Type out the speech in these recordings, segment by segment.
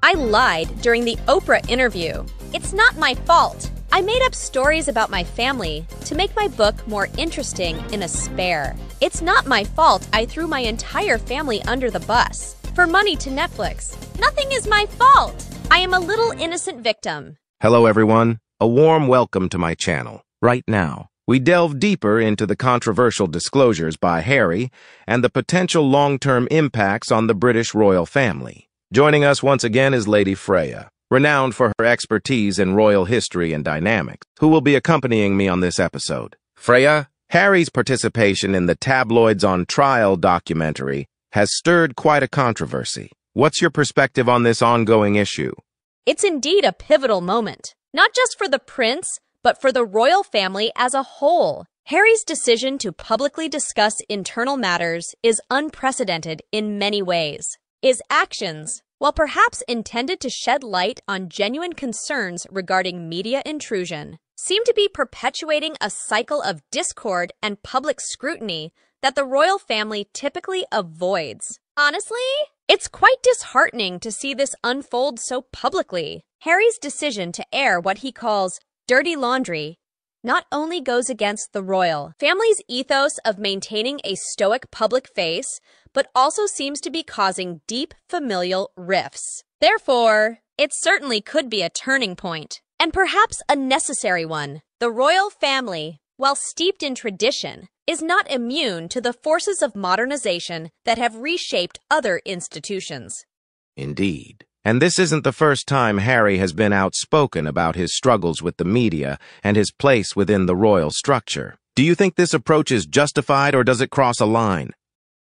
I lied during the Oprah interview. It's not my fault. I made up stories about my family to make my book more interesting in a spare. It's not my fault I threw my entire family under the bus for money to Netflix. Nothing is my fault. I am a little innocent victim. Hello everyone, a warm welcome to my channel. Right now, we delve deeper into the controversial disclosures by Harry and the potential long-term impacts on the British royal family. Joining us once again is Lady Freya, renowned for her expertise in royal history and dynamics, who will be accompanying me on this episode. Freya, Harry's participation in the Tabloids on Trial documentary has stirred quite a controversy. What's your perspective on this ongoing issue? It's indeed a pivotal moment, not just for the prince, but for the royal family as a whole. Harry's decision to publicly discuss internal matters is unprecedented in many ways. His actions, while perhaps intended to shed light on genuine concerns regarding media intrusion, seem to be perpetuating a cycle of discord and public scrutiny that the royal family typically avoids. Honestly, it's quite disheartening to see this unfold so publicly. Harry's decision to air what he calls dirty laundry not only goes against the royal family's ethos of maintaining a stoic public face, but also seems to be causing deep familial rifts. Therefore, it certainly could be a turning point, and perhaps a necessary one. The royal family, while steeped in tradition, is not immune to the forces of modernization that have reshaped other institutions. Indeed. And this isn't the first time Harry has been outspoken about his struggles with the media and his place within the royal structure. Do you think this approach is justified, or does it cross a line?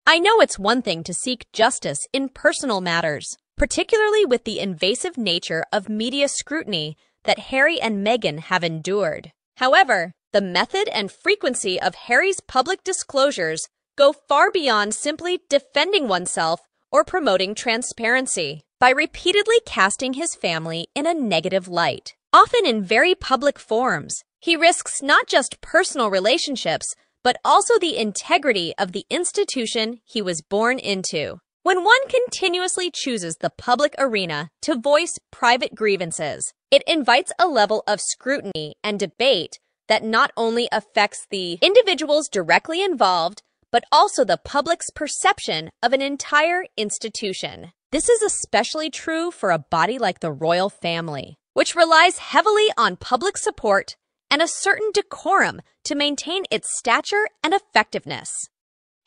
I know it's one thing to seek justice in personal matters, particularly with the invasive nature of media scrutiny that Harry and Meghan have endured. However, the method and frequency of Harry's public disclosures go far beyond simply defending oneself or promoting transparency. By repeatedly casting his family in a negative light, often in very public forums, he risks not just personal relationships, but also the integrity of the institution he was born into. When one continuously chooses the public arena to voice private grievances, it invites a level of scrutiny and debate that not only affects the individuals directly involved, but also the public's perception of an entire institution. This is especially true for a body like the royal family, which relies heavily on public support and a certain decorum to maintain its stature and effectiveness.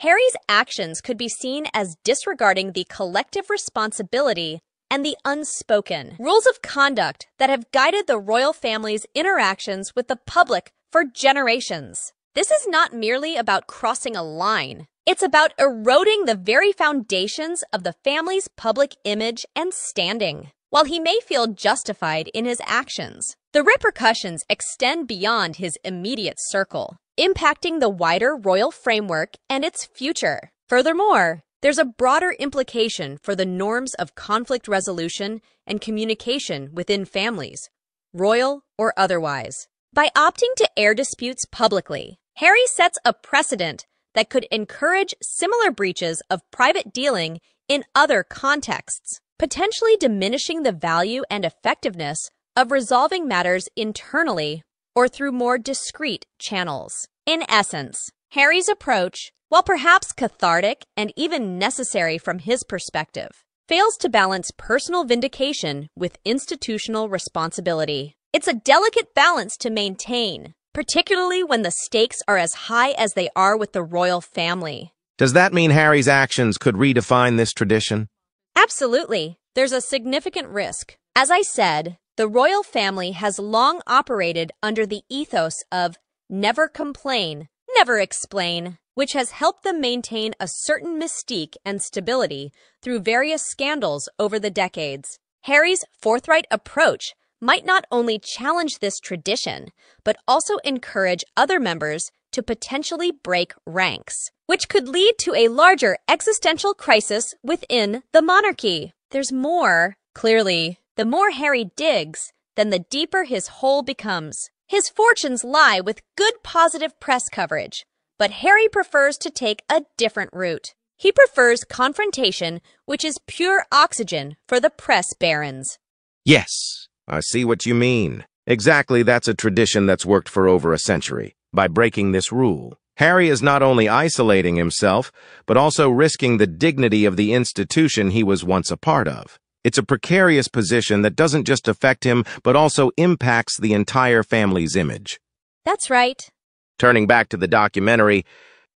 Harry's actions could be seen as disregarding the collective responsibility and the unspoken rules of conduct that have guided the royal family's interactions with the public for generations. This is not merely about crossing a line. It's about eroding the very foundations of the family's public image and standing. While he may feel justified in his actions, the repercussions extend beyond his immediate circle, impacting the wider royal framework and its future. Furthermore, there's a broader implication for the norms of conflict resolution and communication within families, royal or otherwise. By opting to air disputes publicly, Harry sets a precedent that could encourage similar breaches of private dealing in other contexts, potentially diminishing the value and effectiveness of resolving matters internally or through more discreet channels. In essence, Harry's approach, while perhaps cathartic and even necessary from his perspective, fails to balance personal vindication with institutional responsibility. It's a delicate balance to maintain, particularly when the stakes are as high as they are with the royal family. Does that mean Harry's actions could redefine this tradition? Absolutely. There's a significant risk. As I said, the royal family has long operated under the ethos of never complain, never explain, which has helped them maintain a certain mystique and stability through various scandals over the decades. Harry's forthright approach might not only challenge this tradition, but also encourage other members to potentially break ranks, which could lead to a larger existential crisis within the monarchy. There's more. Clearly, the more Harry digs, then the deeper his hole becomes. His fortunes lie with good positive press coverage, but Harry prefers to take a different route. He prefers confrontation, which is pure oxygen for the press barons. Yes, I see what you mean. Exactly, that's a tradition that's worked for over a century. By breaking this rule, Harry is not only isolating himself, but also risking the dignity of the institution he was once a part of. It's a precarious position that doesn't just affect him, but also impacts the entire family's image. That's right. Turning back to the documentary,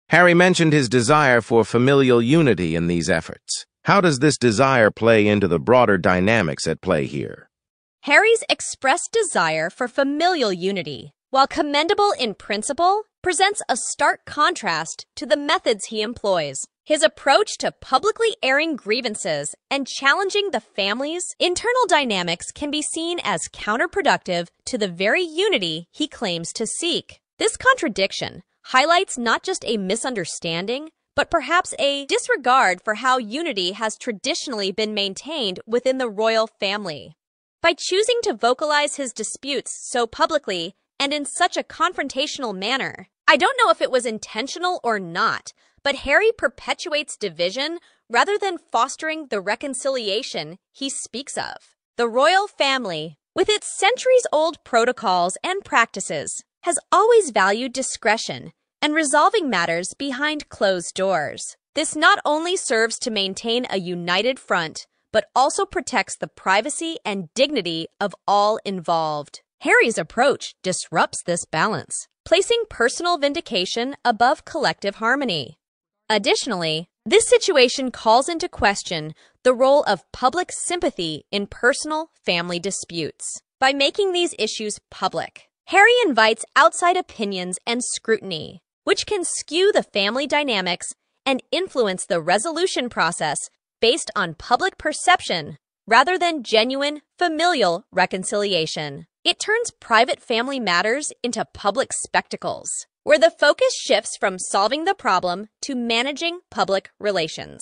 Harry mentioned his desire for familial unity in these efforts. How does this desire play into the broader dynamics at play here? Harry's expressed desire for familial unity, while commendable in principle, presents a stark contrast to the methods he employs. His approach to publicly airing grievances and challenging the family's internal dynamics can be seen as counterproductive to the very unity he claims to seek. This contradiction highlights not just a misunderstanding, but perhaps a disregard for how unity has traditionally been maintained within the royal family. By choosing to vocalize his disputes so publicly and in such a confrontational manner, I don't know if it was intentional or not, but Harry perpetuates division rather than fostering the reconciliation he speaks of. The royal family, with its centuries-old protocols and practices, has always valued discretion and resolving matters behind closed doors. This not only serves to maintain a united front, but also protects the privacy and dignity of all involved. Harry's approach disrupts this balance, placing personal vindication above collective harmony. Additionally, this situation calls into question the role of public sympathy in personal family disputes. By making these issues public, Harry invites outside opinions and scrutiny, which can skew the family dynamics and influence the resolution process based on public perception rather than genuine familial reconciliation. It turns private family matters into public spectacles, where the focus shifts from solving the problem to managing public relations.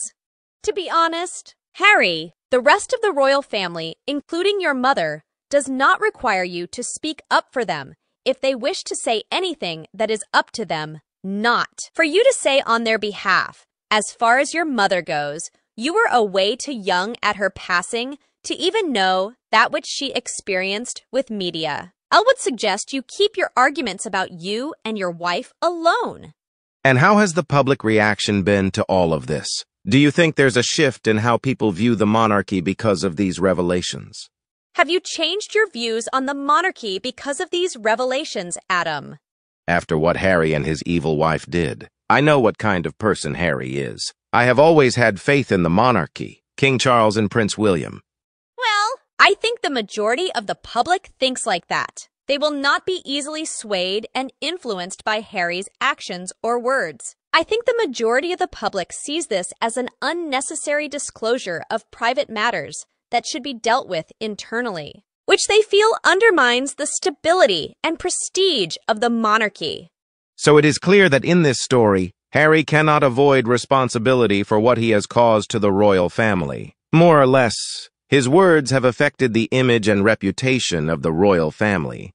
To be honest, Harry, the rest of the royal family, including your mother, does not require you to speak up for them if they wish to say anything that is up to them, not for you to say on their behalf. As far as your mother goes, you were away too young at her passing to even know that which she experienced with media. I would suggest you keep your arguments about you and your wife alone. And how has the public reaction been to all of this? Do you think there's a shift in how people view the monarchy because of these revelations? Have you changed your views on the monarchy because of these revelations, Adam? After what Harry and his evil wife did, I know what kind of person Harry is. I have always had faith in the monarchy, King Charles and Prince William. Well, I think the majority of the public thinks like that. They will not be easily swayed and influenced by Harry's actions or words. I think the majority of the public sees this as an unnecessary disclosure of private matters that should be dealt with internally, which they feel undermines the stability and prestige of the monarchy. So it is clear that in this story, Harry cannot avoid responsibility for what he has caused to the royal family. More or less, his words have affected the image and reputation of the royal family.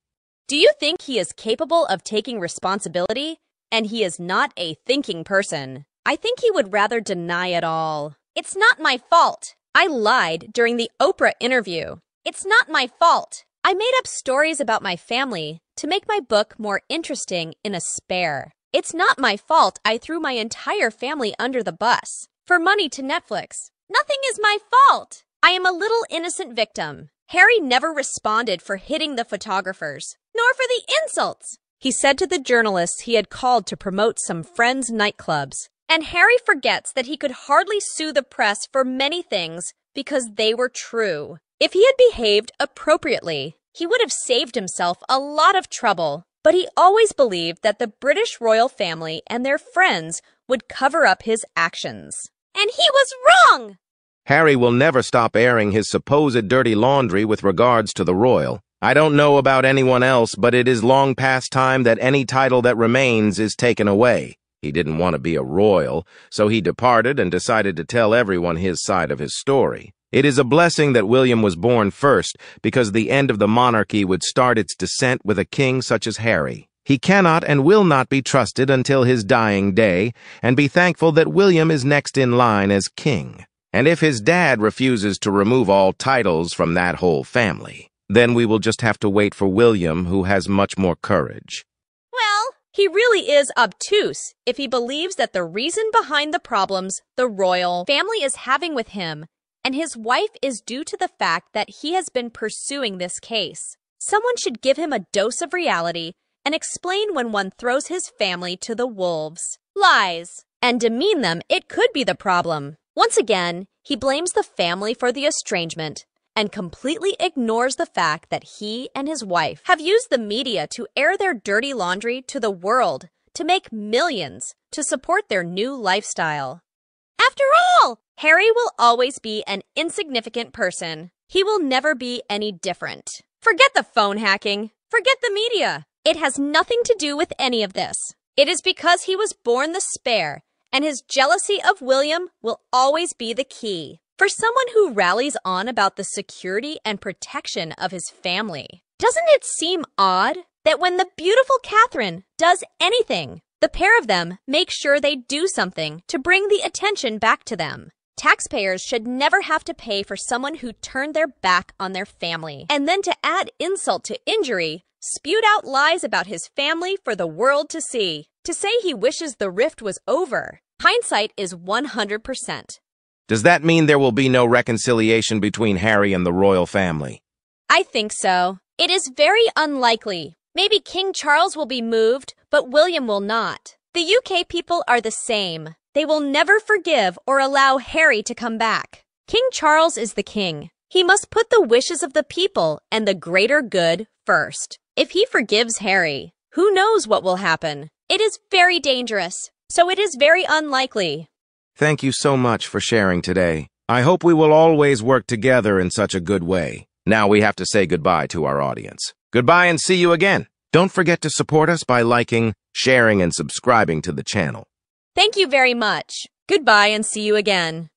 Do you think he is capable of taking responsibility? And he is not a thinking person. I think he would rather deny it all. It's not my fault. I lied during the Oprah interview. It's not my fault. I made up stories about my family to make my book more interesting in a spare. It's not my fault I threw my entire family under the bus for money to Netflix. Nothing is my fault. I am a little innocent victim. Harry never responded for hitting the photographers, nor for the insults he said to the journalists he had called to promote some friends' nightclubs. And Harry forgets that he could hardly sue the press for many things because they were true. If he had behaved appropriately, he would have saved himself a lot of trouble. But he always believed that the British royal family and their friends would cover up his actions. And he was wrong! Harry will never stop airing his supposed dirty laundry with regards to the royal. I don't know about anyone else, but it is long past time that any title that remains is taken away. He didn't want to be a royal, so he departed and decided to tell everyone his side of his story. It is a blessing that William was born first, because the end of the monarchy would start its descent with a king such as Harry. He cannot and will not be trusted until his dying day, and be thankful that William is next in line as king. And if his dad refuses to remove all titles from that whole family, then we will just have to wait for William, who has much more courage. Well, he really is obtuse if he believes that the reason behind the problems the royal family is having with him and his wife is due to the fact that he has been pursuing this case. Someone should give him a dose of reality and explain when one throws his family to the wolves, lies, and demean them. It could be the problem. Once again, he blames the family for the estrangement and completely ignores the fact that he and his wife have used the media to air their dirty laundry to the world to make millions to support their new lifestyle. After all, Harry will always be an insignificant person. He will never be any different. Forget the phone hacking. Forget the media. It has nothing to do with any of this. It is because he was born the spare, and his jealousy of William will always be the key. For someone who rallies on about the security and protection of his family, doesn't it seem odd that when the beautiful Catherine does anything, the pair of them make sure they do something to bring the attention back to them? Taxpayers should never have to pay for someone who turned their back on their family, and then to add insult to injury, spewed out lies about his family for the world to see. To say he wishes the rift was over, hindsight is 100%. Does that mean there will be no reconciliation between Harry and the royal family? I think so. It is very unlikely. Maybe King Charles will be moved, but William will not. The UK people are the same. They will never forgive or allow Harry to come back. King Charles is the king. He must put the wishes of the people and the greater good first. If he forgives Harry, who knows what will happen? It is very dangerous, so it is very unlikely. Thank you so much for sharing today. I hope we will always work together in such a good way. Now we have to say goodbye to our audience. Goodbye and see you again. Don't forget to support us by liking, sharing, and subscribing to the channel. Thank you very much. Goodbye and see you again.